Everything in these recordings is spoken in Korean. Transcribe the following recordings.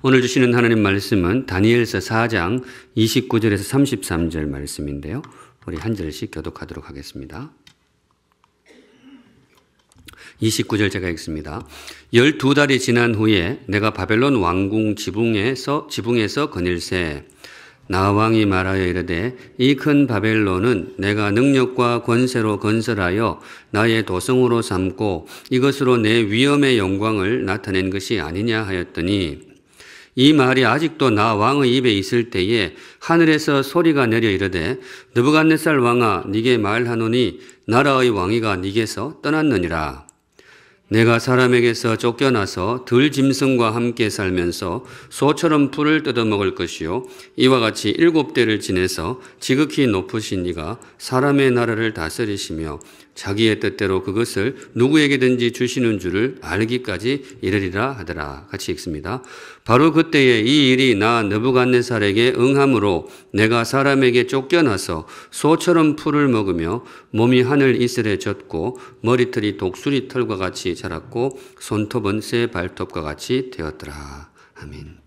오늘 주시는 하나님 말씀은 다니엘서 4장 29절에서 33절 말씀인데요. 우리 한 절씩 교독하도록 하겠습니다. 29절 제가 읽습니다. 12달이 지난 후에 내가 바벨론 왕궁 지붕에서 거닐세. 나 왕이 말하여 이르되 이 큰 바벨론은 내가 능력과 권세로 건설하여 나의 도성으로 삼고 이것으로 내 위엄의 영광을 나타낸 것이 아니냐 하였더니 이 말이 아직도 나 왕의 입에 있을 때에 하늘에서 소리가 내려 이르되 느부갓네살 왕아 네게 말하노니 나라의 왕위가 네게서 떠났느니라. 내가 사람에게서 쫓겨나서 들짐승과 함께 살면서 소처럼 풀을 뜯어먹을 것이요 이와 같이 7대를 지내서 지극히 높으신 이가 사람의 나라를 다스리시며 자기의 뜻대로 그것을 누구에게든지 주시는 줄을 알기까지 이르리라 하더라. 같이 읽습니다. 바로 그때에 이 일이 나 느부갓네살에게 응함으로 내가 사람에게 쫓겨나서 소처럼 풀을 먹으며 몸이 하늘 이슬에 젖고 머리털이 독수리 털과 같이 자랐고 손톱은 새 발톱과 같이 되었더라. 아멘.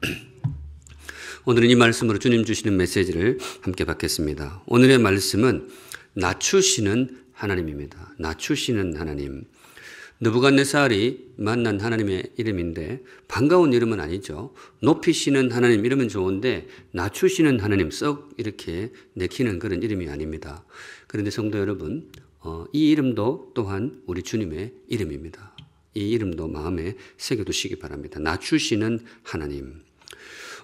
오늘은 이 말씀으로 주님 주시는 메시지를 함께 받겠습니다. 오늘의 말씀은 낮추시는 하나님입니다. 낮추시는 하나님. 느부갓네살이 만난 하나님의 이름인데 반가운 이름은 아니죠. 높이시는 하나님 이름은 좋은데 낮추시는 하나님 썩 이렇게 내키는 그런 이름이 아닙니다. 그런데 성도 여러분, 이 이름도 또한 우리 주님의 이름입니다. 이 이름도 마음에 새겨두시기 바랍니다. 낮추시는 하나님.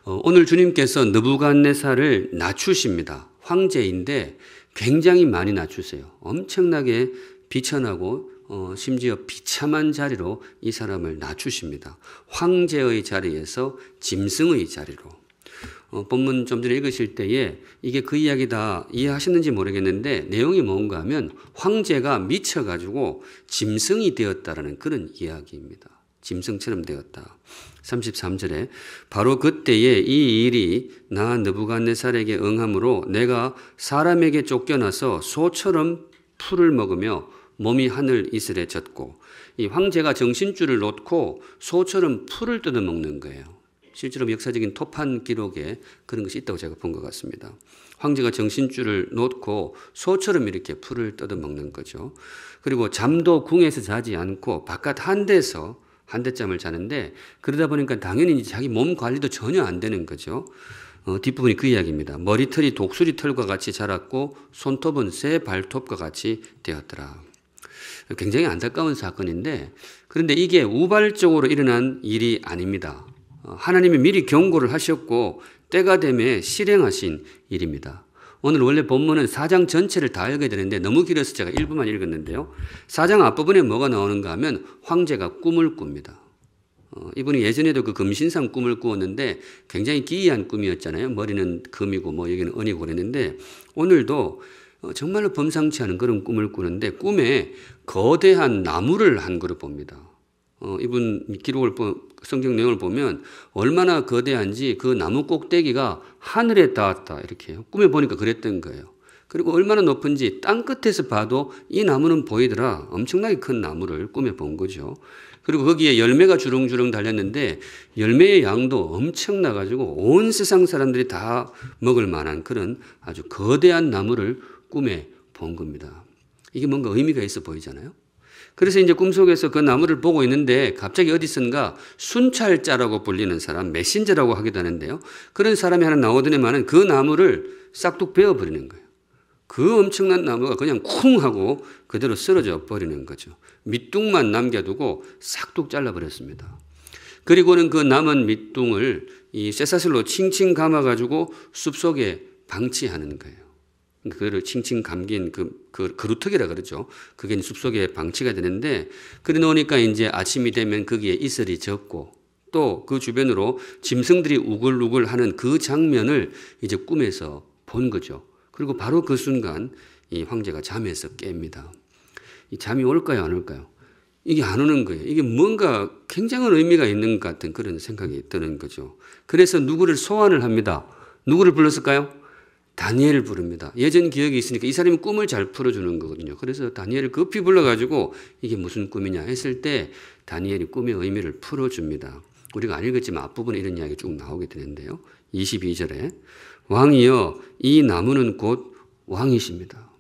오늘 주님께서 느부갓네살을 낮추십니다. 황제인데 굉장히 많이 낮추세요. 엄청나게 비천하고 심지어 비참한 자리로 이 사람을 낮추십니다. 황제의 자리에서 짐승의 자리로. 본문 좀 전에 읽으실 때에 이게 그 이야기 다 이해하셨는지 모르겠는데 내용이 뭔가 하면 황제가 미쳐가지고 짐승이 되었다라는 그런 이야기입니다. 짐승처럼 되었다. 33절에 바로 그때에 이 일이 나 느부갓네살에게 응함으로 내가 사람에게 쫓겨나서 소처럼 풀을 먹으며 몸이 하늘 이슬에 젖고 이 황제가 정신줄을 놓고 소처럼 풀을 뜯어먹는 거예요. 실제로 역사적인 토판 기록에 그런 것이 있다고 제가 본 것 같습니다. 황제가 정신줄을 놓고 소처럼 이렇게 풀을 뜯어먹는 거죠. 그리고 잠도 궁에서 자지 않고 바깥 한 대잠을 자는데 그러다 보니까 당연히 자기 몸 관리도 전혀 안 되는 거죠. 뒷부분이 그 이야기입니다. 머리털이 독수리 털과 같이 자랐고 손톱은 새 발톱과 같이 되었더라. 굉장히 안타까운 사건인데 그런데 이게 우발적으로 일어난 일이 아닙니다. 하나님이 미리 경고를 하셨고 때가 되매 실행하신 일입니다. 오늘 원래 본문은 4장 전체를 다 읽어야 되는데 너무 길어서 제가 일부만 읽었는데요. 4장 앞부분에 뭐가 나오는가 하면 황제가 꿈을 꿉니다. 이분이 예전에도 그 금신상 꿈을 꾸었는데 굉장히 기이한 꿈이었잖아요. 머리는 금이고 뭐 여기는 은이고 그랬는데 오늘도 정말로 범상치 않은 그런 꿈을 꾸는데 꿈에 거대한 나무를 한 그릇 봅니다. 이분 기록을 성경 내용을 보면 얼마나 거대한지 그 나무 꼭대기가 하늘에 닿았다 이렇게 꿈에 보니까 그랬던 거예요. 그리고 얼마나 높은지 땅 끝에서 봐도 이 나무는 보이더라. 엄청나게 큰 나무를 꿈에 본 거죠. 그리고 거기에 열매가 주렁주렁 달렸는데 열매의 양도 엄청나가지고 온 세상 사람들이 다 먹을 만한 그런 아주 거대한 나무를 꿈에 본 겁니다. 이게 뭔가 의미가 있어 보이잖아요. 그래서 이제 꿈속에서 그 나무를 보고 있는데 갑자기 어디선가 순찰자라고 불리는 사람, 메신저라고 하기도 하는데요. 그런 사람이 하나 나오더니만은 그 나무를 싹둑 베어버리는 거예요. 그 엄청난 나무가 그냥 쿵 하고 그대로 쓰러져 버리는 거죠. 밑둥만 남겨두고 싹둑 잘라버렸습니다. 그리고는 그 남은 밑둥을 이 쇠사슬로 칭칭 감아가지고 숲속에 방치하는 거예요. 그를 칭칭 감긴 그 그루터기라 그러죠. 그게 숲속에 방치가 되는데 그래 놓으니까 이제 아침이 되면 거기에 이슬이 젖고 또 그 주변으로 짐승들이 우글우글 하는 그 장면을 이제 꿈에서 본 거죠. 그리고 바로 그 순간 이 황제가 잠에서 깹니다. 이 잠이 올까요, 안 올까요? 이게 안 오는 거예요. 이게 뭔가 굉장한 의미가 있는 것 같은 그런 생각이 드는 거죠. 그래서 누구를 소환을 합니다. 누구를 불렀을까요? 다니엘을 부릅니다. 예전 기억이 있으니까 이 사람이 꿈을 잘 풀어주는 거거든요. 그래서 다니엘을 급히 불러가지고 이게 무슨 꿈이냐 했을 때 다니엘이 꿈의 의미를 풀어줍니다. 우리가 안 읽었지만 앞부분에 이런 이야기 쭉 나오게 되는데요. 22절에 왕이여 이 나무는 곧 왕이십니다.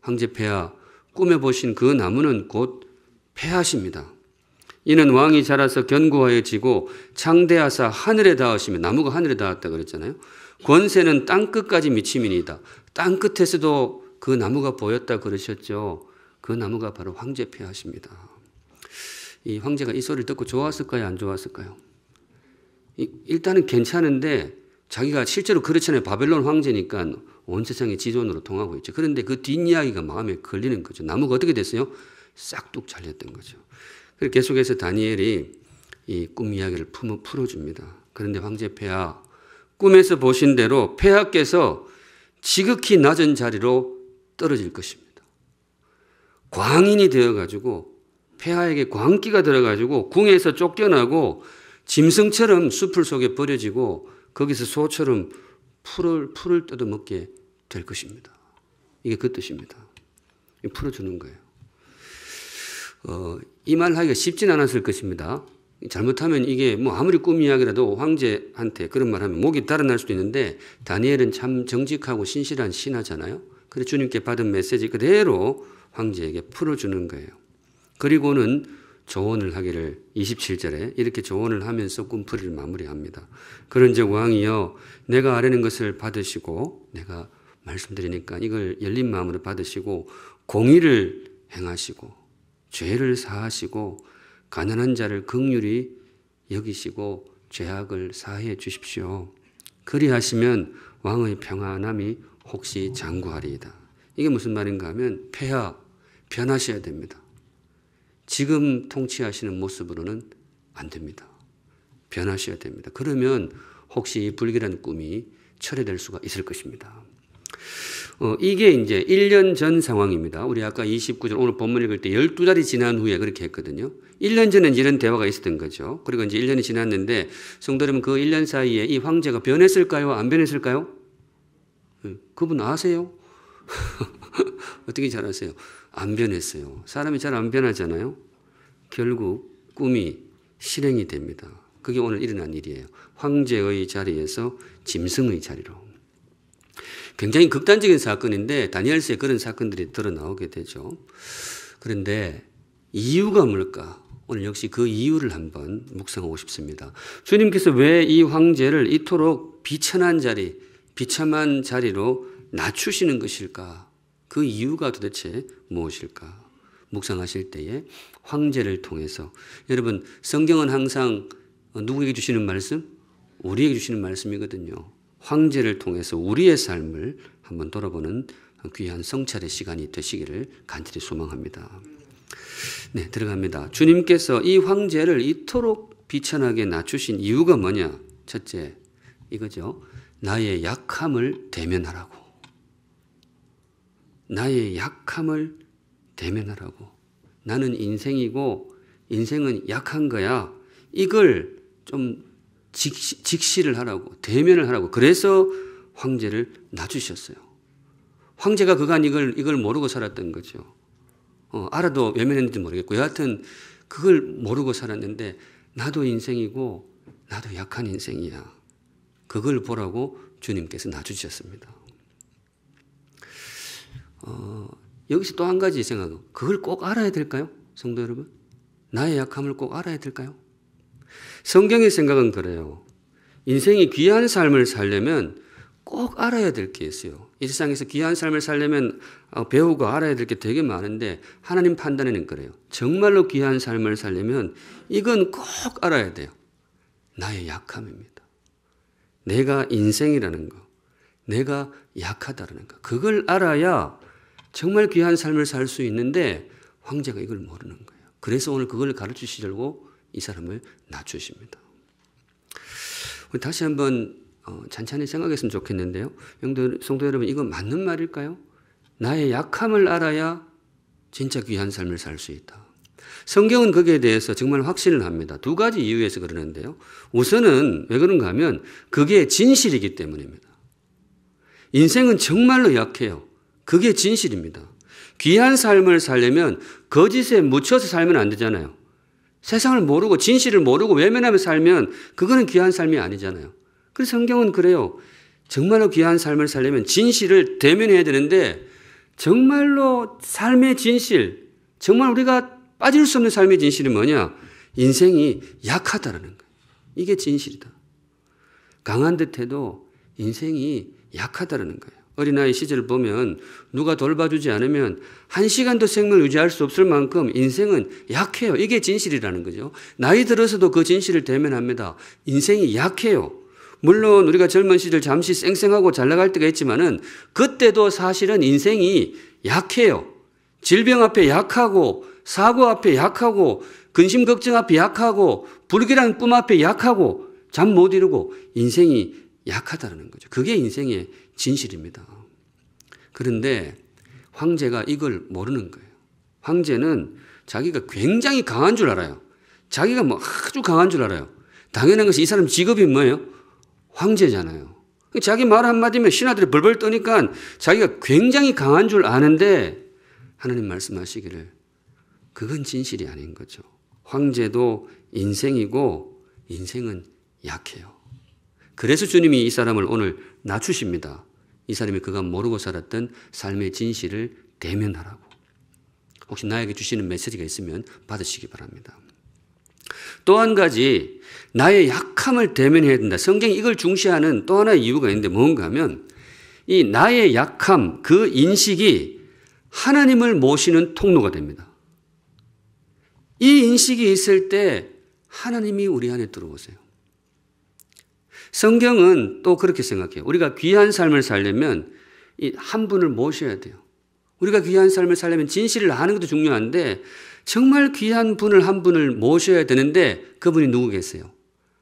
황제 폐하 꿈에 보신 그 나무는 곧 폐하십니다. 이는 왕이 자라서 견고하여지고 창대하사 하늘에 닿으시며 나무가 하늘에 닿았다 그랬잖아요. 권세는 땅끝까지 미치민이다. 땅끝에서도 그 나무가 보였다 그러셨죠. 그 나무가 바로 황제 폐하십니다. 이 황제가 이 소리를 듣고 좋았을까요? 안 좋았을까요? 일단은 괜찮은데 자기가 실제로 그렇잖아요. 바벨론 황제니까 온 세상의 지존으로 통하고 있죠. 그런데 그 뒷이야기가 마음에 걸리는 거죠. 나무가 어떻게 됐어요? 싹둑 잘렸던 거죠. 그래서 계속해서 다니엘이 이 꿈 이야기를 풀어줍니다. 그런데 황제 폐하, 꿈에서 보신 대로 폐하께서 지극히 낮은 자리로 떨어질 것입니다. 광인이 되어가지고 폐하에게 광기가 들어가지고 궁에서 쫓겨나고 짐승처럼 숲을 속에 버려지고 거기서 소처럼 풀을 뜯어먹게 될 것입니다. 이게 그 뜻입니다. 풀어주는 거예요. 이 말 하기가 쉽진 않았을 것입니다. 잘못하면 이게 뭐 아무리 꿈 이야기라도 황제한테 그런 말 하면 목이 달아날 수도 있는데 다니엘은 참 정직하고 신실한 신하잖아요. 그래서 주님께 받은 메시지 그대로 황제에게 풀어주는 거예요. 그리고는 조언을 하기를 27절에 이렇게 조언을 하면서 꿈풀이를 마무리합니다. 그런즉 왕이여 내가 아뢰는 것을 받으시고 내가 말씀드리니까 이걸 열린 마음으로 받으시고 공의를 행하시고 죄를 사하시고 가난한 자를 긍휼히 여기시고 죄악을 사해 주십시오. 그리하시면 왕의 평안함이 혹시 장구하리이다. 이게 무슨 말인가 하면 폐하 변하셔야 됩니다. 지금 통치하시는 모습으로는 안 됩니다. 변하셔야 됩니다. 그러면 혹시 불길한 꿈이 철회될 수가 있을 것입니다. 이게 이제 1년 전 상황입니다. 우리 아까 29절 오늘 본문 읽을 때 12달이 지난 후에 그렇게 했거든요. 1년 전엔 이런 대화가 있었던 거죠. 그리고 이제 1년이 지났는데 성도 여러분 그 1년 사이에 이 황제가 변했을까요? 안 변했을까요? 그분 아세요? 어떻게 잘 아세요? 안 변했어요. 사람이 잘 안 변하잖아요. 결국 꿈이 실행이 됩니다. 그게 오늘 일어난 일이에요. 황제의 자리에서 짐승의 자리로. 굉장히 극단적인 사건인데 다니엘서에 그런 사건들이 드러나오게 되죠. 그런데 이유가 뭘까? 오늘 역시 그 이유를 한번 묵상하고 싶습니다. 주님께서 왜 이 황제를 이토록 비천한 자리, 비참한 자리로 낮추시는 것일까? 그 이유가 도대체 무엇일까? 묵상하실 때에 황제를 통해서 여러분 성경은 항상 누구에게 주시는 말씀? 우리에게 주시는 말씀이거든요. 황제를 통해서 우리의 삶을 한번 돌아보는 귀한 성찰의 시간이 되시기를 간절히 소망합니다. 네, 들어갑니다. 주님께서 이 황제를 이토록 비천하게 낮추신 이유가 뭐냐? 첫째, 이거죠. 나의 약함을 대면하라고. 나의 약함을 대면하라고. 나는 인생이고 인생은 약한 거야. 이걸 좀 직시를 하라고, 대면을 하라고. 그래서 황제를 낮추셨어요. 황제가 그간 이걸 모르고 살았던 거죠. 알아도 외면했는지 모르겠고 여하튼 그걸 모르고 살았는데 나도 인생이고 나도 약한 인생이야. 그걸 보라고 주님께서 낮추셨습니다. 여기서 또 한 가지 생각은 그걸 꼭 알아야 될까요? 성도 여러분? 나의 약함을 꼭 알아야 될까요? 성경의 생각은 그래요. 인생이 귀한 삶을 살려면 꼭 알아야 될 게 있어요. 이 세상에서 귀한 삶을 살려면 배우고 알아야 될 게 되게 많은데 하나님 판단에는 그래요. 정말로 귀한 삶을 살려면 이건 꼭 알아야 돼요. 나의 약함입니다. 내가 인생이라는 거, 내가 약하다라는 거. 그걸 알아야 정말 귀한 삶을 살 수 있는데 황제가 이걸 모르는 거예요. 그래서 오늘 그걸 가르치시려고 이 사람을 낮추십니다. 우리 다시 한번 찬찬히 생각했으면 좋겠는데요. 성도 여러분, 이거 맞는 말일까요? 나의 약함을 알아야 진짜 귀한 삶을 살 수 있다. 성경은 거기에 대해서 정말 확신을 합니다. 두 가지 이유에서 그러는데요. 우선은 왜 그런가 하면 그게 진실이기 때문입니다. 인생은 정말로 약해요. 그게 진실입니다. 귀한 삶을 살려면 거짓에 묻혀서 살면 안 되잖아요. 세상을 모르고 진실을 모르고 외면하며 살면 그거는 귀한 삶이 아니잖아요. 그래서 성경은 그래요. 정말로 귀한 삶을 살려면 진실을 대면해야 되는데 정말로 삶의 진실, 정말 우리가 빠질 수 없는 삶의 진실이 뭐냐? 인생이 약하다라는 거예요. 이게 진실이다. 강한 듯해도 인생이 약하다라는 거예요. 어린아이 시절을 보면 누가 돌봐주지 않으면 1시간도 생명을 유지할 수 없을 만큼 인생은 약해요. 이게 진실이라는 거죠. 나이 들어서도 그 진실을 대면합니다. 인생이 약해요. 물론 우리가 젊은 시절 잠시 쌩쌩하고 잘 나갈 때가 있지만은 그때도 사실은 인생이 약해요. 질병 앞에 약하고 사고 앞에 약하고 근심 걱정 앞에 약하고 불길한 꿈 앞에 약하고 잠 못 이루고 인생이 약하다는 거죠. 그게 인생의 진실입니다. 그런데 황제가 이걸 모르는 거예요. 황제는 자기가 굉장히 강한 줄 알아요. 자기가 뭐 아주 강한 줄 알아요. 당연한 것이 이 사람 직업이 뭐예요? 황제잖아요. 자기 말 한마디면 신하들이 벌벌 떠니까 자기가 굉장히 강한 줄 아는데 하나님 말씀하시기를 그건 진실이 아닌 거죠. 황제도 인생이고 인생은 약해요. 그래서 주님이 이 사람을 오늘 낮추십니다. 이 사람이 그가 모르고 살았던 삶의 진실을 대면하라고. 혹시 나에게 주시는 메시지가 있으면 받으시기 바랍니다. 또 한 가지 나의 약함을 대면해야 된다. 성경이 이걸 중시하는 또 하나의 이유가 있는데 뭔가 하면 이 나의 약함 그 인식이 하나님을 모시는 통로가 됩니다. 이 인식이 있을 때 하나님이 우리 안에 들어오세요. 성경은 또 그렇게 생각해요. 우리가 귀한 삶을 살려면 이 한 분을 모셔야 돼요. 우리가 귀한 삶을 살려면 진실을 아는 것도 중요한데 정말 귀한 분을 한 분을 모셔야 되는데 그분이 누구 계세요?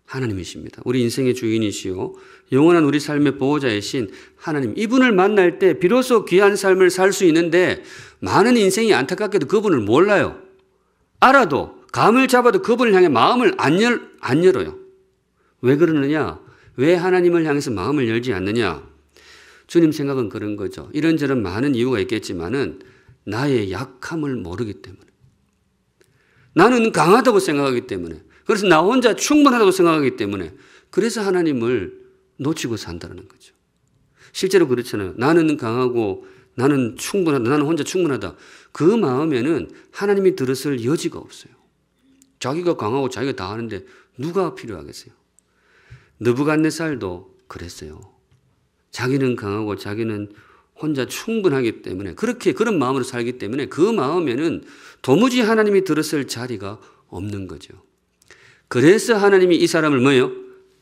하나님이십니다. 우리 인생의 주인이시요 영원한 우리 삶의 보호자이신 하나님. 이분을 만날 때 비로소 귀한 삶을 살 수 있는데 많은 인생이 안타깝게도 그분을 몰라요. 알아도 감을 잡아도 그분을 향해 마음을 안 열어요. 왜 그러느냐? 왜 하나님을 향해서 마음을 열지 않느냐? 주님 생각은 그런 거죠. 이런저런 많은 이유가 있겠지만은 나의 약함을 모르기 때문에. 나는 강하다고 생각하기 때문에. 그래서 나 혼자 충분하다고 생각하기 때문에. 그래서 하나님을 놓치고 산다는 거죠. 실제로 그렇잖아요. 나는 강하고 나는 충분하다. 나는 혼자 충분하다. 그 마음에는 하나님이 들었을 여지가 없어요. 자기가 강하고 자기가 다 하는데 누가 필요하겠어요? 느부갓네살도 그랬어요. 자기는 강하고 자기는 혼자 충분하기 때문에 그런 마음으로 살기 때문에 그 마음에는 도무지 하나님이 들었을 자리가 없는 거죠. 그래서 하나님이 이 사람을 뭐예요?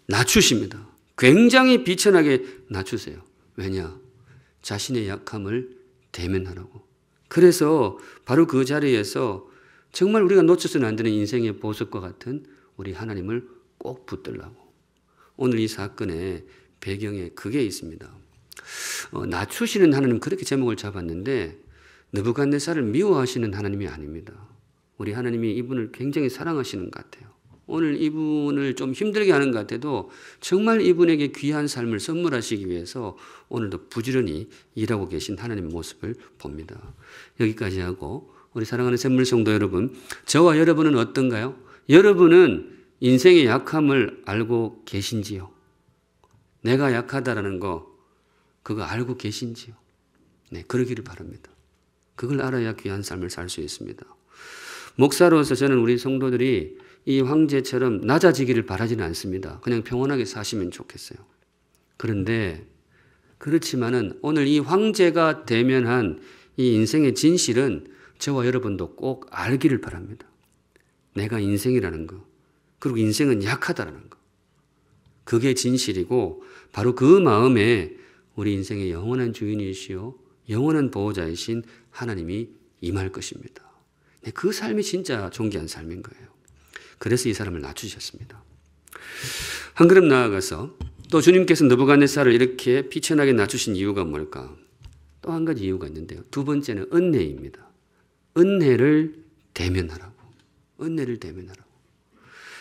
낮추십니다. 굉장히 비천하게 낮추세요. 왜냐? 자신의 약함을 대면하라고. 그래서 바로 그 자리에서 정말 우리가 놓쳐서는 안 되는 인생의 보석과 같은 우리 하나님을 꼭 붙들라고. 오늘 이 사건의 배경에 그게 있습니다. 낮추시는 하나님 그렇게 제목을 잡았는데 느부갓네살을 미워하시는 하나님이 아닙니다. 우리 하나님이 이분을 굉장히 사랑하시는 것 같아요. 오늘 이분을 좀 힘들게 하는 것 같아도 정말 이분에게 귀한 삶을 선물하시기 위해서 오늘도 부지런히 일하고 계신 하나님의 모습을 봅니다. 여기까지 하고 우리 사랑하는 샘물 성도 여러분, 저와 여러분은 어떤가요? 여러분은 인생의 약함을 알고 계신지요? 내가 약하다라는 거 그거 알고 계신지요? 네, 그러기를 바랍니다. 그걸 알아야 귀한 삶을 살 수 있습니다. 목사로서 저는 우리 성도들이 이 황제처럼 낮아지기를 바라지는 않습니다. 그냥 평온하게 사시면 좋겠어요. 그런데 그렇지만은 오늘 이 황제가 대면한 이 인생의 진실은 저와 여러분도 꼭 알기를 바랍니다. 내가 인생이라는 거, 그리고 인생은 약하다라는 거. 그게 진실이고 바로 그 마음에 우리 인생의 영원한 주인이시요 영원한 보호자이신 하나님이 임할 것입니다. 네, 그 삶이 진짜 존귀한 삶인 거예요. 그래서 이 사람을 낮추셨습니다. 한 걸음 나아가서 또 주님께서 느부갓네살을 이렇게 비천하게 낮추신 이유가 뭘까? 또 한 가지 이유가 있는데요. 두 번째는 은혜입니다. 은혜를 대면하라고. 은혜를 대면하라고.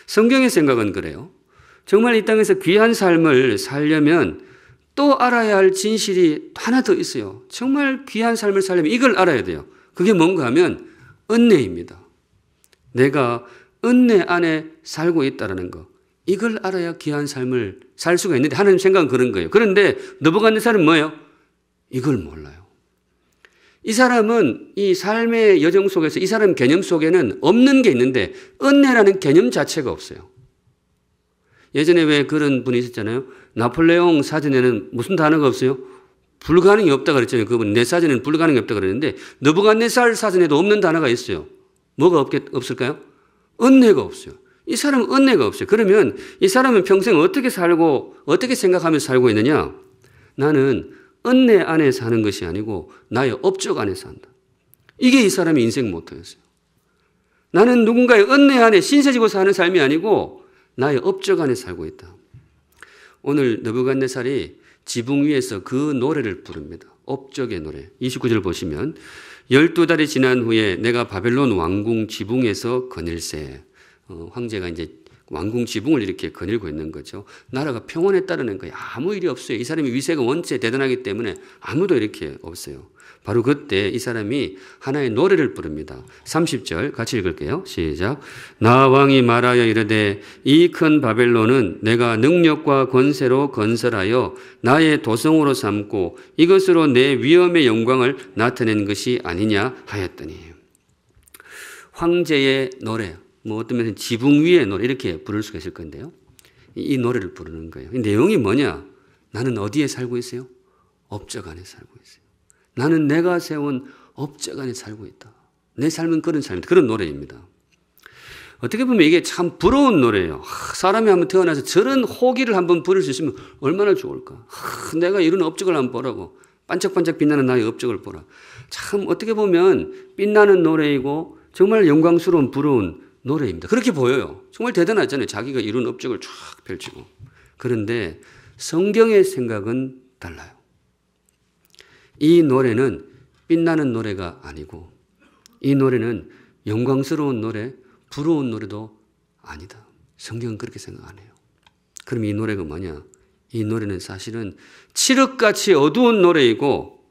성경의 생각은 그래요. 정말 이 땅에서 귀한 삶을 살려면 또 알아야 할 진실이 하나 더 있어요. 정말 귀한 삶을 살려면 이걸 알아야 돼요. 그게 뭔가 하면 은혜입니다. 내가 은혜 안에 살고 있다는 거. 이걸 알아야 귀한 삶을 살 수가 있는데 하나님 생각은 그런 거예요. 그런데 느부갓네살은 뭐예요? 이걸 몰라요. 이 사람은 이 삶의 여정 속에서 이 사람 개념 속에는 없는 게 있는데 은혜라는 개념 자체가 없어요. 예전에 왜 그런 분이 있었잖아요. 나폴레옹 사전에는 무슨 단어가 없어요? 불가능이 없다 그랬잖아요. 그분 내 사전에는 불가능이 없다 그랬는데 느부갓네살 사전에도 없는 단어가 있어요. 뭐가 없을까요? 은혜가 없어요. 이 사람은 은혜가 없어요. 그러면 이 사람은 평생 어떻게 살고 어떻게 생각하면서 살고 있느냐? 나는 은혜 안에 사는 것이 아니고 나의 업적 안에 산다. 이게 이 사람의 인생 모토였어요. 나는 누군가의 은혜 안에 신세지고 사는 삶이 아니고 나의 업적 안에 살고 있다. 오늘 느부갓네살이 지붕 위에서 그 노래를 부릅니다. 업적의 노래. 29절 보시면 12달이 지난 후에 내가 바벨론 왕궁 지붕에서 거닐세. 황제가 이제 왕궁 지붕을 이렇게 거닐고 있는 거죠. 나라가 평온했다는 거예요. 아무 일이 없어요. 이 사람의 위세가 원체 대단하기 때문에 아무도 이렇게 없어요. 바로 그때 이 사람이 하나의 노래를 부릅니다. 30절 같이 읽을게요. 시작. 나 왕이 말하여 이르되 이 큰 바벨론은 내가 능력과 권세로 건설하여 나의 도성으로 삼고 이것으로 내 위엄의 영광을 나타낸 것이 아니냐 하였더니. 황제의 노래, 어떤 면에서 지붕 위의 노래 이렇게 부를 수가 있을 건데요. 이 노래를 부르는 거예요. 이 내용이 뭐냐? 나는 어디에 살고 있어요? 업적 안에 살고 있어요. 나는 내가 세운 업적 안에 살고 있다. 내 삶은 그런 삶이다. 그런 노래입니다. 어떻게 보면 이게 참 부러운 노래예요. 사람이 한번 태어나서 저런 호기를 한번 부를 수 있으면 얼마나 좋을까. 내가 이런 업적을 한번 보라고. 반짝반짝 빛나는 나의 업적을 보라. 참 어떻게 보면 빛나는 노래이고 정말 영광스러운 부러운 노래입니다. 그렇게 보여요. 정말 대단하잖아요. 자기가 이룬 업적을 쫙 펼치고. 그런데 성경의 생각은 달라요. 이 노래는 빛나는 노래가 아니고 이 노래는 영광스러운 노래, 부러운 노래도 아니다. 성경은 그렇게 생각 안 해요. 그럼 이 노래가 뭐냐? 이 노래는 사실은 칠흑같이 어두운 노래이고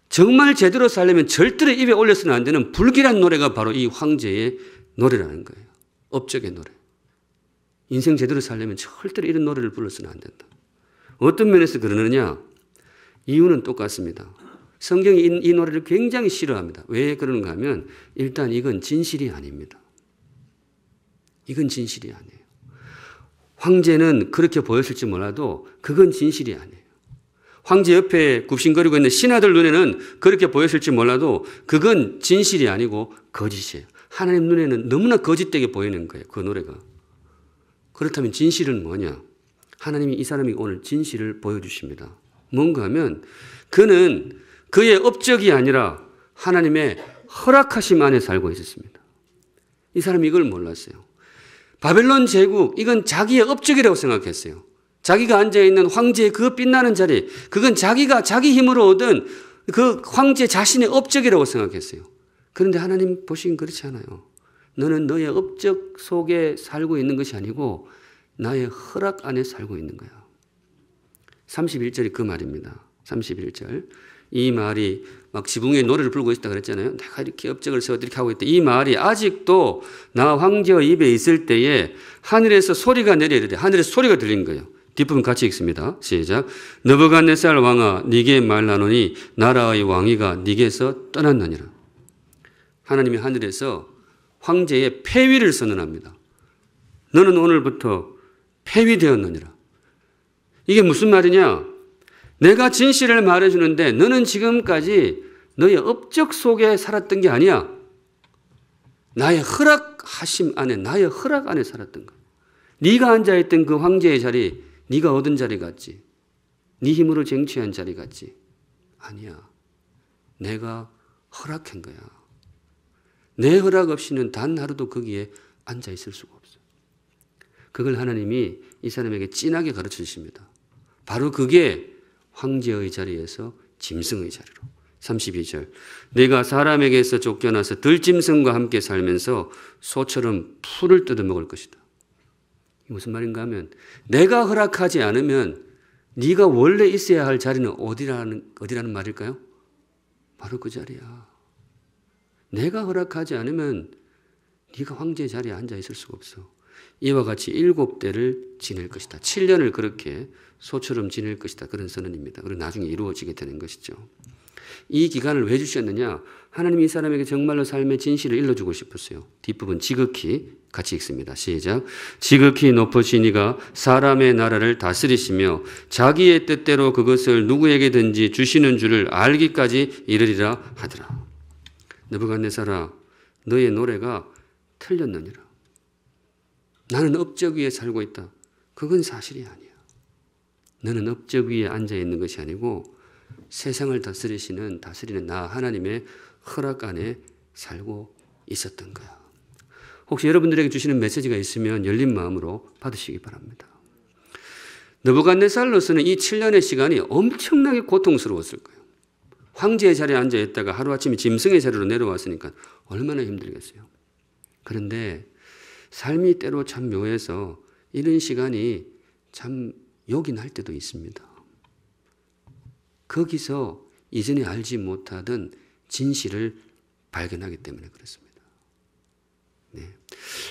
정말 제대로 살려면 절대로 입에 올려서는 안 되는 불길한 노래가 바로 이 황제의 노래라는 거예요. 업적의 노래. 인생 제대로 살려면 절대로 이런 노래를 불러서는 안 된다. 어떤 면에서 그러느냐? 이유는 똑같습니다. 성경이 이 노래를 굉장히 싫어합니다. 왜 그러는가 하면 일단 이건 진실이 아닙니다. 이건 진실이 아니에요. 황제는 그렇게 보였을지 몰라도 그건 진실이 아니에요. 황제 옆에 굽신거리고 있는 신하들 눈에는 그렇게 보였을지 몰라도 그건 진실이 아니고 거짓이에요. 하나님 눈에는 너무나 거짓되게 보이는 거예요. 그 노래가. 그렇다면 진실은 뭐냐? 하나님이 이 사람이 오늘 진실을 보여주십니다. 뭔가 하면 그는 그의 업적이 아니라 하나님의 허락하심 안에 살고 있었습니다. 이 사람이 이걸 몰랐어요. 바벨론 제국, 이건 자기의 업적이라고 생각했어요. 자기가 앉아있는 황제의 그 빛나는 자리, 그건 자기가 자기 힘으로 얻은 그 황제 자신의 업적이라고 생각했어요. 그런데 하나님 보시긴 그렇지 않아요. 너는 너의 업적 속에 살고 있는 것이 아니고 나의 허락 안에 살고 있는 거야. 31절이 그 말입니다. 31절. 이 말이 막 지붕에 노래를 부르고 있다 그랬잖아요. 내가 이렇게 업적을 세워 이렇게 하고 있다. 이 말이 아직도 나 황제의 입에 있을 때에 하늘에서 소리가 내리르되 하늘에서 소리가 들린 거예요. 뒷부분 같이 읽습니다. 시작. 느부갓네살 왕아 네게 말하노니 나라의 왕위가 네게서 떠났느니라. 하나님이 하늘에서 황제의 폐위를 선언합니다. 너는 오늘부터 폐위되었느니라. 이게 무슨 말이냐? 내가 진실을 말해주는데 너는 지금까지 너의 업적 속에 살았던 게 아니야. 나의 허락하심 안에, 나의 허락 안에 살았던 거야. 네가 앉아있던 그 황제의 자리, 네가 얻은 자리 같지? 네 힘으로 쟁취한 자리 같지? 아니야. 내가 허락한 거야. 내 허락 없이는 단 하루도 거기에 앉아있을 수가 없어. 그걸 하나님이 이 사람에게 진하게 가르쳐 주십니다. 바로 그게 황제의 자리에서 짐승의 자리로. 32절. 내가 사람에게서 쫓겨나서 들짐승과 함께 살면서 소처럼 풀을 뜯어먹을 것이다. 무슨 말인가 하면 내가 허락하지 않으면 네가 원래 있어야 할 자리는 어디라는 말일까요? 바로 그 자리야. 내가 허락하지 않으면 네가 황제의 자리에 앉아 있을 수가 없어. 이와 같이 7대를 지낼 것이다. 7년을 그렇게 소처럼 지낼 것이다. 그런 선언입니다. 그리고 나중에 이루어지게 되는 것이죠. 이 기간을 왜 주셨느냐? 하나님이 이 사람에게 정말로 삶의 진실을 일러주고 싶었어요. 뒷부분 지극히 같이 읽습니다. 시작. 지극히 높으신 이가 사람의 나라를 다스리시며 자기의 뜻대로 그것을 누구에게든지 주시는 줄을 알기까지 이르리라 하더라. 느부갓네살아, 너의 노래가 틀렸느니라. 나는 업적 위에 살고 있다. 그건 사실이 아니야. 너는 업적 위에 앉아 있는 것이 아니고 세상을 다스리는 나 하나님의 허락 안에 살고 있었던 거야. 혹시 여러분들에게 주시는 메시지가 있으면 열린 마음으로 받으시기 바랍니다. 느부갓네살로서는 이 7년의 시간이 엄청나게 고통스러웠을 거예요. 황제의 자리에 앉아 있다가 하루아침에 짐승의 자리로 내려왔으니까 얼마나 힘들겠어요. 그런데 삶이 때로 참 묘해서 이런 시간이 참 욕이 날 때도 있습니다. 거기서 이전에 알지 못하던 진실을 발견하기 때문에 그렇습니다. 네.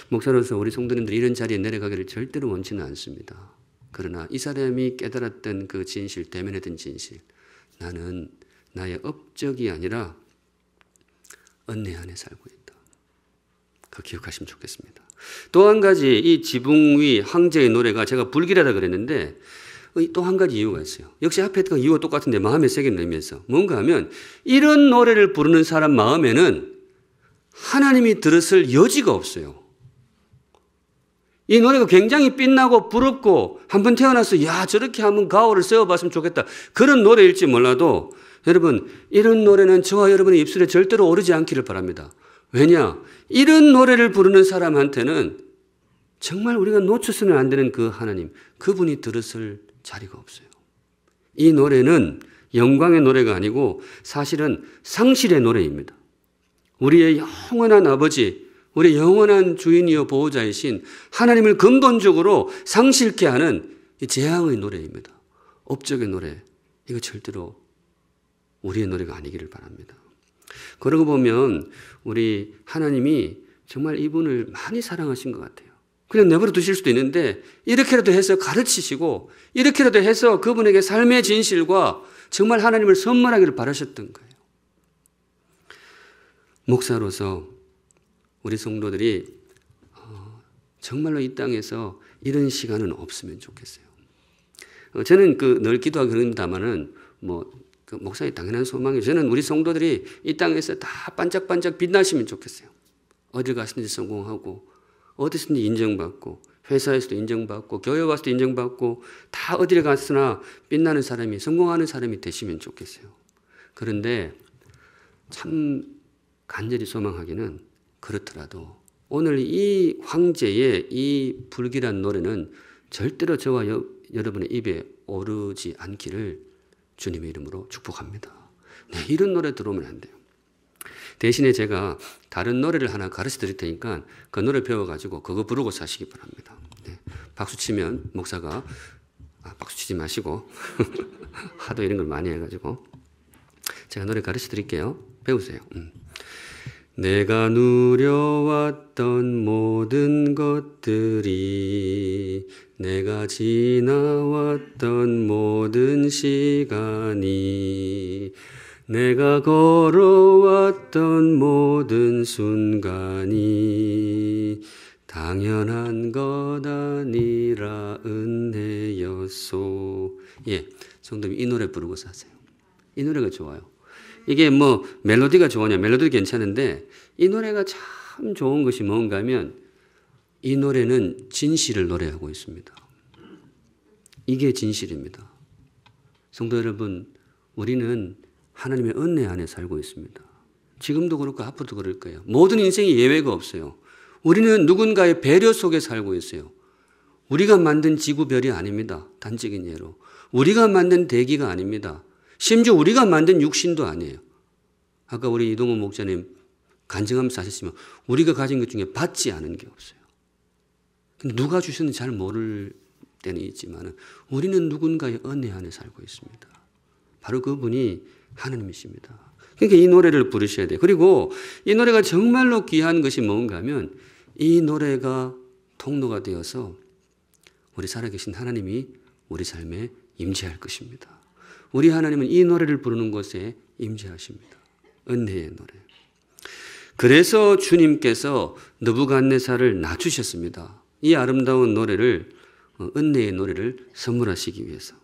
목사로서 우리 성도님들이 이런 자리에 내려가기를 절대로 원치는 않습니다. 그러나 이 사람이 깨달았던 그 진실, 대면했던 진실, 나는 나의 업적이 아니라 은혜 안에 살고 있다. 그거 기억하시면 좋겠습니다. 또 한 가지 이 지붕 위 황제의 노래가 제가 불길하다 그랬는데 또 한 가지 이유가 있어요. 역시 앞에 했던 이유가 똑같은데 마음에 새긴 의미에서 뭔가 하면 이런 노래를 부르는 사람 마음에는 하나님이 들었을 여지가 없어요. 이 노래가 굉장히 빛나고 부럽고 한번 태어나서 야 저렇게 한번 가오를 세워봤으면 좋겠다. 그런 노래일지 몰라도 여러분 이런 노래는 저와 여러분의 입술에 절대로 오르지 않기를 바랍니다. 왜냐? 이런 노래를 부르는 사람한테는 정말 우리가 놓쳐서는 안 되는 그 하나님, 그분이 들었을 자리가 없어요. 이 노래는 영광의 노래가 아니고 사실은 상실의 노래입니다. 우리의 영원한 아버지, 우리의 영원한 주인이요 보호자이신 하나님을 근본적으로 상실케 하는 재앙의 노래입니다. 업적의 노래, 이거 절대로 우리의 노래가 아니기를 바랍니다. 그러고 보면 우리 하나님이 정말 이분을 많이 사랑하신 것 같아요. 그냥 내버려 두실 수도 있는데 이렇게라도 해서 가르치시고 이렇게라도 해서 그분에게 삶의 진실과 정말 하나님을 선물하기를 바라셨던 거예요. 목사로서 우리 성도들이 정말로 이 땅에서 이런 시간은 없으면 좋겠어요. 저는 늘 기도하기 그럽니다마는 그 목사의 당연한 소망이에요. 저는 우리 성도들이 이 땅에서 다 반짝반짝 빛나시면 좋겠어요. 어딜 가시든지 성공하고 어디서든지 인정받고 회사에서도 인정받고 교회 와서도 인정받고 다 어디를 갔으나 빛나는 사람이 성공하는 사람이 되시면 좋겠어요. 그런데 참 간절히 소망하기는 그렇더라도 오늘 이 황제의 이 불길한 노래는 절대로 저와 여러분의 입에 오르지 않기를 주님의 이름으로 축복합니다. 네, 이런 노래 들어오면 안 돼요. 대신에 제가 다른 노래를 하나 가르쳐 드릴 테니까 그 노래 배워가지고 그거 부르고 사시기 바랍니다. 네, 박수 치면 목사가 박수 치지 마시고 하도 이런 걸 많이 해가지고 제가 노래 가르쳐 드릴게요. 배우세요. 내가 누려왔던 모든 것들이 내가 지나왔던 모든 시간이 내가 걸어왔던 모든 순간이 당연한 것 아니라 은혜였소. 예, 성도님 이 노래 부르고 사세요. 이 노래가 좋아요. 이게 멜로디가 좋으냐? 멜로디 괜찮은데 이 노래가 참 좋은 것이 뭔가 하면 이 노래는 진실을 노래하고 있습니다. 이게 진실입니다. 성도 여러분, 우리는 하나님의 은혜 안에 살고 있습니다. 지금도 그렇고 앞으로도 그럴 거예요. 모든 인생이 예외가 없어요. 우리는 누군가의 배려 속에 살고 있어요. 우리가 만든 지구별이 아닙니다. 단적인 예로. 우리가 만든 대기가 아닙니다. 심지어 우리가 만든 육신도 아니에요. 아까 우리 이동훈 목사님 간증하면서 하셨지만 우리가 가진 것 중에 받지 않은 게 없어요. 누가 주셨는지 잘 모를 때는 있지만 우리는 누군가의 은혜 안에 살고 있습니다. 바로 그분이 하나님이십니다. 그러니까 이 노래를 부르셔야 돼요. 그리고 이 노래가 정말로 귀한 것이 뭔가 하면 이 노래가 통로가 되어서 우리 살아계신 하나님이 우리 삶에 임재할 것입니다. 우리 하나님은 이 노래를 부르는 곳에 임재하십니다. 은혜의 노래. 그래서 주님께서 느부갓네살을 낮추셨습니다. 이 아름다운 노래를, 은혜의 노래를 선물하시기 위해서.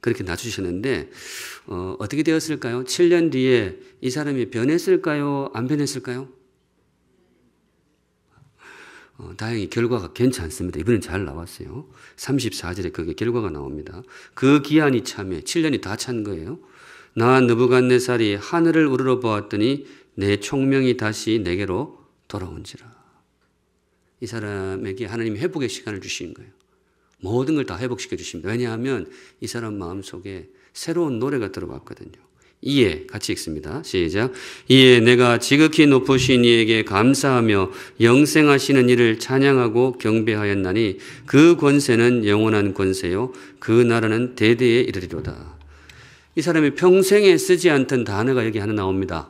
그렇게 낮추셨는데 어떻게 되었을까요? 7년 뒤에 이 사람이 변했을까요? 안 변했을까요? 다행히 결과가 괜찮습니다. 이번엔 잘 나왔어요. 34절에 그게 결과가 나옵니다. 그 기한이 참에 7년이 다 찬 거예요. 나 느부갓네살이 하늘을 우러러 보았더니 내 총명이 다시 내게로 돌아온지라. 이 사람에게 하나님이 회복의 시간을 주신 거예요. 모든 걸 다 회복시켜 주십니다. 왜냐하면 이 사람 마음속에 새로운 노래가 들어왔거든요. 이에 같이 읽습니다. 시작. 이에 내가 지극히 높으신 이에게 감사하며 영생하시는 이를 찬양하고 경배하였나니 그 권세는 영원한 권세요 그 나라는 대대에 이르리로다. 이 사람이 평생에 쓰지 않던 단어가 여기 하나 나옵니다.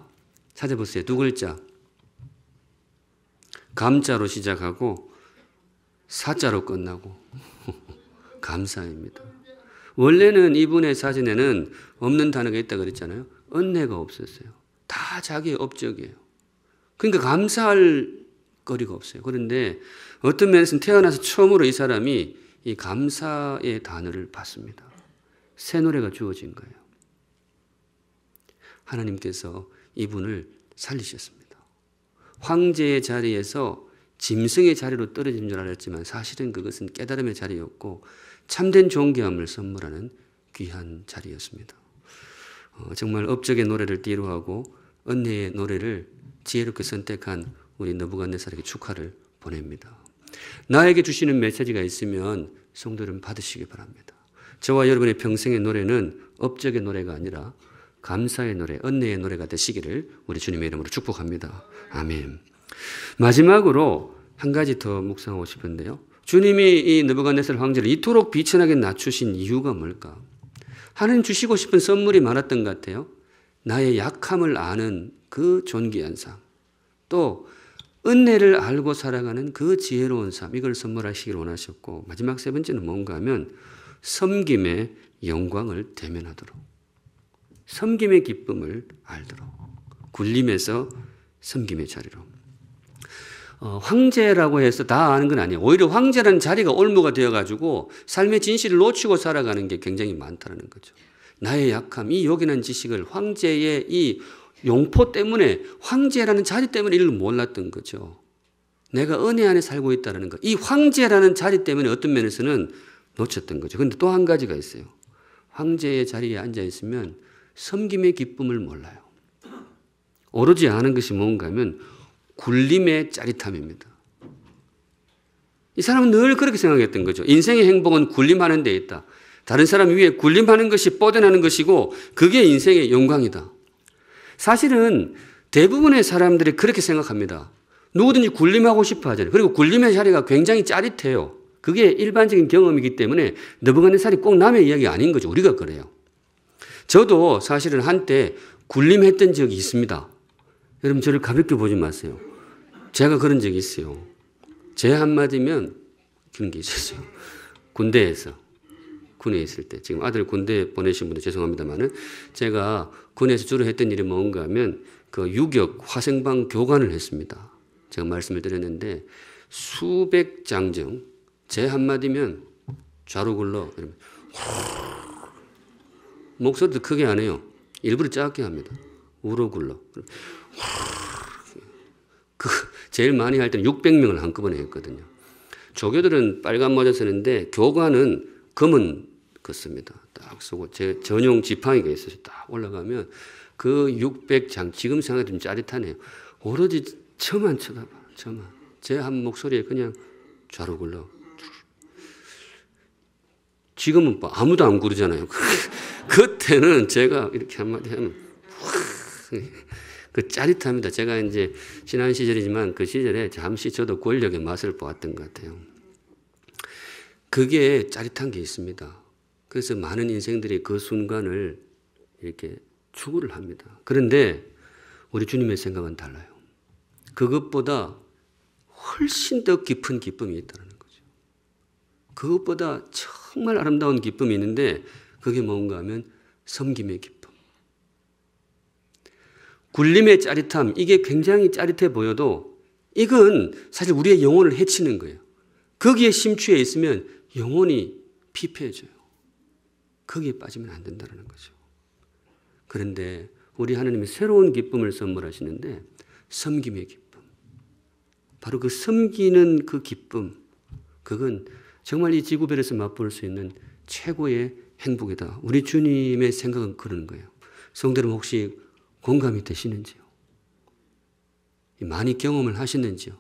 찾아보세요. 두 글자. 감자로 시작하고 사자로 끝나고 감사입니다. 원래는 이분의 사진에는 없는 단어가 있다고 그랬잖아요. 은혜가 없었어요. 다 자기의 업적이에요. 그러니까 감사할 거리가 없어요. 그런데 어떤 면에서는 태어나서 처음으로 이 사람이 이 감사의 단어를 받습니다. 새 노래가 주어진 거예요. 하나님께서 이분을 살리셨습니다. 황제의 자리에서 짐승의 자리로 떨어진 줄 알았지만 사실은 그것은 깨달음의 자리였고 참된 존귀함을 선물하는 귀한 자리였습니다. 정말 업적의 노래를 띠로하고 은혜의 노래를 지혜롭게 선택한 우리 느부갓네살에게 축하를 보냅니다. 나에게 주시는 메시지가 있으면 성도 여러분 받으시기 바랍니다. 저와 여러분의 평생의 노래는 업적의 노래가 아니라 감사의 노래, 은혜의 노래가 되시기를 우리 주님의 이름으로 축복합니다. 아멘. 마지막으로 한 가지 더 묵상하고 싶은데요. 주님이 이 느부갓네살 황제를 이토록 비천하게 낮추신 이유가 뭘까? 하나님 주시고 싶은 선물이 많았던 것 같아요. 나의 약함을 아는 그 존귀한 삶, 또 은혜를 알고 살아가는 그 지혜로운 삶, 이걸 선물하시길 원하셨고, 마지막 세 번째는 뭔가 하면 섬김의 영광을 대면하도록, 섬김의 기쁨을 알도록, 굴림에서 섬김의 자리로. 황제라고 해서 다 아는 건 아니에요. 오히려 황제라는 자리가 올무가 되어가지고 삶의 진실을 놓치고 살아가는 게 굉장히 많다는 거죠. 나의 약함, 이 요긴한 지식을 황제의 이 용포 때문에, 황제라는 자리 때문에 이를 몰랐던 거죠. 내가 은혜 안에 살고 있다는 것. 이 황제라는 자리 때문에 어떤 면에서는 놓쳤던 거죠. 그런데 또 한 가지가 있어요. 황제의 자리에 앉아있으면 섬김의 기쁨을 몰라요. 오로지 아는 것이 뭔가 하면 굴림의 짜릿함입니다. 이 사람은 늘 그렇게 생각했던 거죠. 인생의 행복은 굴림하는 데 있다. 다른 사람 위에 굴림하는 것이 뻗어나는 것이고 그게 인생의 영광이다. 사실은 대부분의 사람들이 그렇게 생각합니다. 누구든지 굴림하고 싶어 하잖아요. 그리고 굴림의 자리가 굉장히 짜릿해요. 그게 일반적인 경험이기 때문에 느부갓네살이 꼭 남의 이야기가 아닌 거죠. 우리가 그래요. 저도 사실은 한때 굴림했던 적이 있습니다. 여러분 저를 가볍게 보지 마세요. 제가 그런 적이 있어요. 제 한마디면 그런 게 있었어요. 군대에서. 군에 있을 때. 지금 아들 군대 보내신 분들 죄송합니다만은 제가 군에서 주로 했던 일이 뭔가 하면 그 유격 화생방 교관을 했습니다. 제가 말씀을 드렸는데 수백 장정 제 한마디면 좌로 굴러 이러면 목소리도 크게 안 해요. 일부러 작게 합니다. 우로 굴러. 제일 많이 할 때는 600명을 한꺼번에 했거든요. 조교들은 빨간 모자 쓰는데 교관은 검은 거 씁니다. 딱 쓰고 제 전용 지팡이가 있어서 딱 올라가면 그 600장 지금 생각이 좀 짜릿하네요. 오로지 저만 쳐다봐. 저만. 제 한 목소리에 그냥 좌로 굴러. 지금은 뭐 아무도 안 구르잖아요. 그때는 제가 이렇게 한마디 하면 그 짜릿합니다. 제가 이제 지난 시절이지만 그 시절에 잠시 저도 권력의 맛을 보았던 것 같아요. 그게 짜릿한 게 있습니다. 그래서 많은 인생들이 그 순간을 이렇게 추구를 합니다. 그런데 우리 주님의 생각은 달라요. 그것보다 훨씬 더 깊은 기쁨이 있다는 거죠. 그것보다 정말 아름다운 기쁨이 있는데 그게 뭔가 하면 섬김의 기쁨. 굴림의 짜릿함, 이게 굉장히 짜릿해 보여도 이건 사실 우리의 영혼을 해치는 거예요. 거기에 심취해 있으면 영혼이 피폐해져요. 거기에 빠지면 안 된다는 거죠. 그런데 우리 하나님이 새로운 기쁨을 선물하시는데 섬김의 기쁨. 바로 그 섬기는 그 기쁨, 그건 정말 이 지구별에서 맛볼 수 있는 최고의 행복이다. 우리 주님의 생각은 그런 거예요. 성도 여러분 혹시 공감이 되시는지요? 많이 경험을 하시는지요?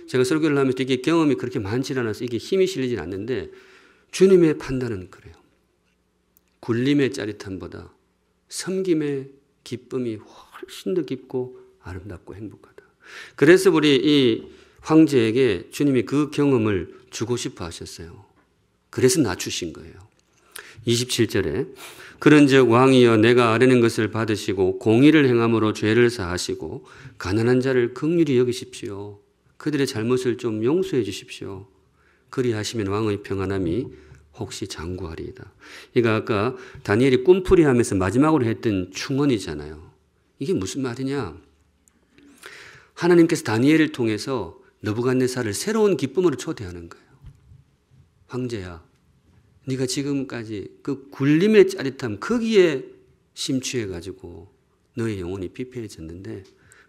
제가 설교를 하면서 이게 경험이 그렇게 많지 않아서 이게 힘이 실리진 않는데 주님의 판단은 그래요. 굴림의 짜릿함보다 섬김의 기쁨이 훨씬 더 깊고 아름답고 행복하다. 그래서 우리 이 황제에게 주님이 그 경험을 주고 싶어 하셨어요. 그래서 낮추신 거예요. 27절에 그런즉 왕이여 내가 아뢰는 것을 받으시고 공의를 행함으로 죄를 사하시고 가난한 자를 긍휼히 여기십시오. 그들의 잘못을 좀 용서해 주십시오. 그리하시면 왕의 평안함이 혹시 장구하리이다. 이거 아까 다니엘이 꿈풀이 하면서 마지막으로 했던 충언이잖아요. 이게 무슨 말이냐? 하나님께서 다니엘을 통해서 느부갓네살을 새로운 기쁨으로 초대하는 거예요. 황제야, 네가 지금까지 그 굴림의 짜릿함 거기에 심취해가지고 너의 영혼이 피폐해졌는데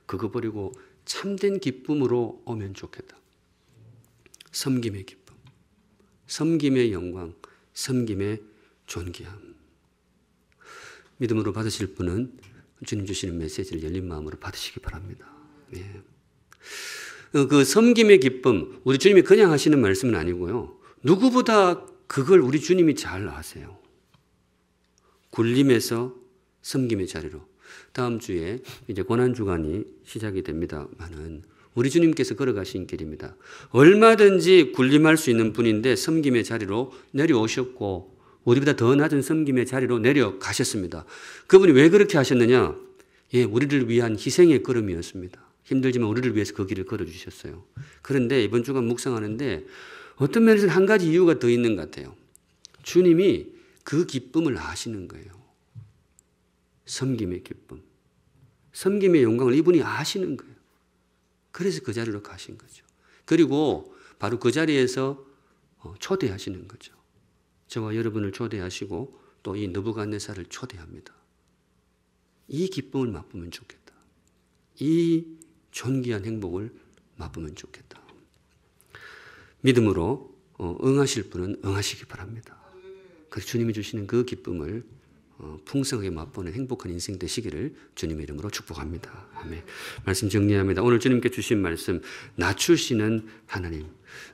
그거 버리고 참된 기쁨으로 오면 좋겠다. 섬김의 기쁨, 섬김의 영광, 섬김의 존귀함. 믿음으로 받으실 분은 주님 주시는 메시지를 열린 마음으로 받으시기 바랍니다. 예. 그 섬김의 기쁨, 우리 주님이 그냥 하시는 말씀은 아니고요. 누구보다 그걸 우리 주님이 잘 아세요. 굴림에서 섬김의 자리로. 다음 주에 이제 고난주간이 시작이 됩니다만은 우리 주님께서 걸어가신 길입니다. 얼마든지 굴림할 수 있는 분인데 섬김의 자리로 내려오셨고 우리보다 더 낮은 섬김의 자리로 내려가셨습니다. 그분이 왜 그렇게 하셨느냐? 예, 우리를 위한 희생의 걸음이었습니다. 힘들지만 우리를 위해서 그 길을 걸어주셨어요. 그런데 이번 주간 묵상하는데 어떤 면에서는 한 가지 이유가 더 있는 것 같아요. 주님이 그 기쁨을 아시는 거예요. 섬김의 기쁨. 섬김의 영광을 이분이 아시는 거예요. 그래서 그 자리로 가신 거죠. 그리고 바로 그 자리에서 초대하시는 거죠. 저와 여러분을 초대하시고 또 이 느부갓네살을 초대합니다. 이 기쁨을 맛보면 좋겠다. 이 존귀한 행복을 맛보면 좋겠다. 믿음으로 응하실 분은 응하시기 바랍니다. 그래서 주님이 주시는 그 기쁨을 풍성하게 맛보는 행복한 인생 되시기를 주님의 이름으로 축복합니다. 아멘. 말씀 정리합니다. 오늘 주님께 주신 말씀, 낮추시는 하나님.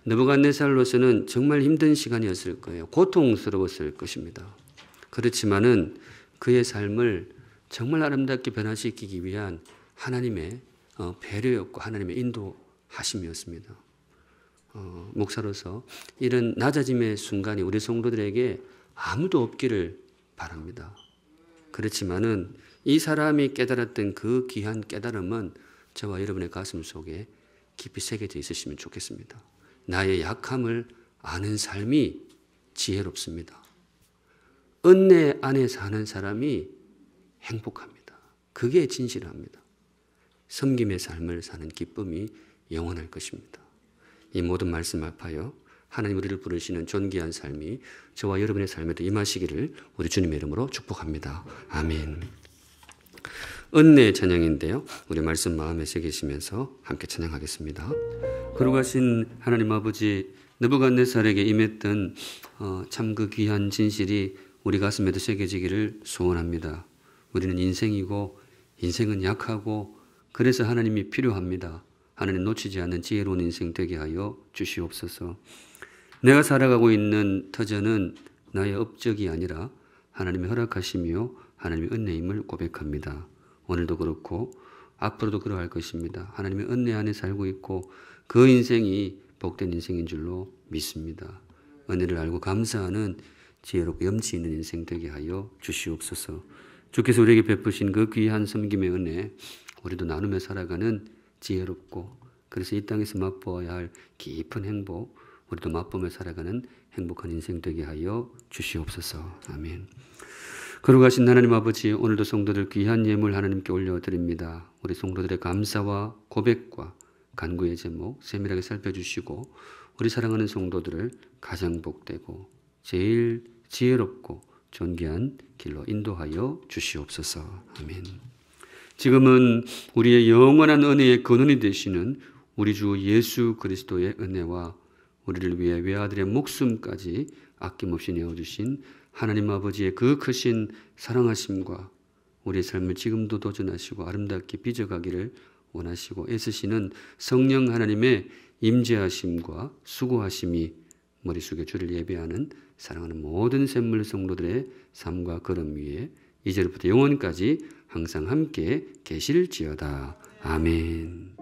느부갓네살로서는 정말 힘든 시간이었을 거예요. 고통스러웠을 것입니다. 그렇지만은 그의 삶을 정말 아름답게 변화시키기 위한 하나님의 배려였고 하나님의 인도하심이었습니다. 목사로서 이런 낮아짐의 순간이 우리 성도들에게 아무도 없기를 바랍니다. 그렇지만은 이 사람이 깨달았던 그 귀한 깨달음은 저와 여러분의 가슴 속에 깊이 새겨져 있으시면 좋겠습니다. 나의 약함을 아는 삶이 지혜롭습니다. 은혜 안에 사는 사람이 행복합니다. 그게 진실합니다. 섬김의 삶을 사는 기쁨이 영원할 것입니다. 이 모든 말씀 합하여 하나님 우리를 부르시는 존귀한 삶이 저와 여러분의 삶에도 임하시기를 우리 주님의 이름으로 축복합니다. 아멘. 은혜의 찬양인데요. 우리 말씀 마음에 새기시면서 함께 찬양하겠습니다. 거룩하신 하나님 아버지, 느부갓네살에게 임했던 참 그 귀한 진실이 우리 가슴에도 새겨지기를 소원합니다. 우리는 인생이고 인생은 약하고 그래서 하나님이 필요합니다. 하나님 놓치지 않는 지혜로운 인생 되게 하여 주시옵소서. 내가 살아가고 있는 터전은 나의 업적이 아니라 하나님의 허락하시며 하나님의 은혜임을 고백합니다. 오늘도 그렇고 앞으로도 그러할 것입니다. 하나님의 은혜 안에 살고 있고 그 인생이 복된 인생인 줄로 믿습니다. 은혜를 알고 감사하는 지혜롭고 염치 있는 인생 되게 하여 주시옵소서. 주께서 우리에게 베푸신 그 귀한 섬김의 은혜 우리도 나누며 살아가는 지혜롭고 그래서 이 땅에서 맛보아야 할 깊은 행복, 우리도 맛보며 살아가는 행복한 인생 되게 하여 주시옵소서. 아멘. 거룩하신 하나님 아버지, 오늘도 성도들 귀한 예물 하나님께 올려드립니다. 우리 성도들의 감사와 고백과 간구의 제목 세밀하게 살펴주시고 우리 사랑하는 성도들을 가장 복되고 제일 지혜롭고 존귀한 길로 인도하여 주시옵소서. 아멘. 지금은 우리의 영원한 은혜의 근원이 되시는 우리 주 예수 그리스도의 은혜와 우리를 위해 외아들의 목숨까지 아낌없이 내어주신 하나님 아버지의 그 크신 사랑하심과 우리의 삶을 지금도 도전하시고 아름답게 빚어가기를 원하시고 애쓰시는 성령 하나님의 임재하심과 수고하심이 머릿속에 주를 예배하는 사랑하는 모든 샘물 성도들의 삶과 걸음 위에 이제부터 영원까지 항상 함께 계실지어다. 아멘.